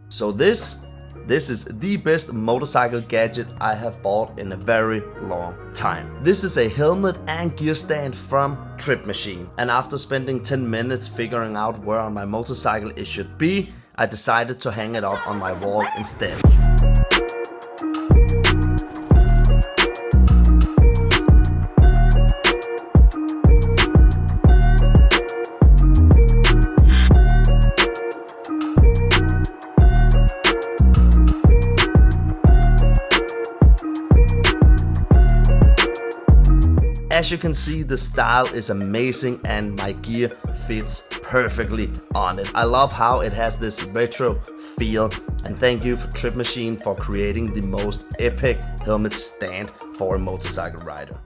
So this is the best motorcycle gadget I have bought in a very long time. This is a helmet and gear stand from Trip Machine. And after spending 10 minutes figuring out where on my motorcycle it should be, I decided to hang it up on my wall instead. As you can see, the style is amazing and my gear fits perfectly on it. I love how it has this retro feel, and thank you for Trip Machine for creating the most epic helmet stand for a motorcycle rider.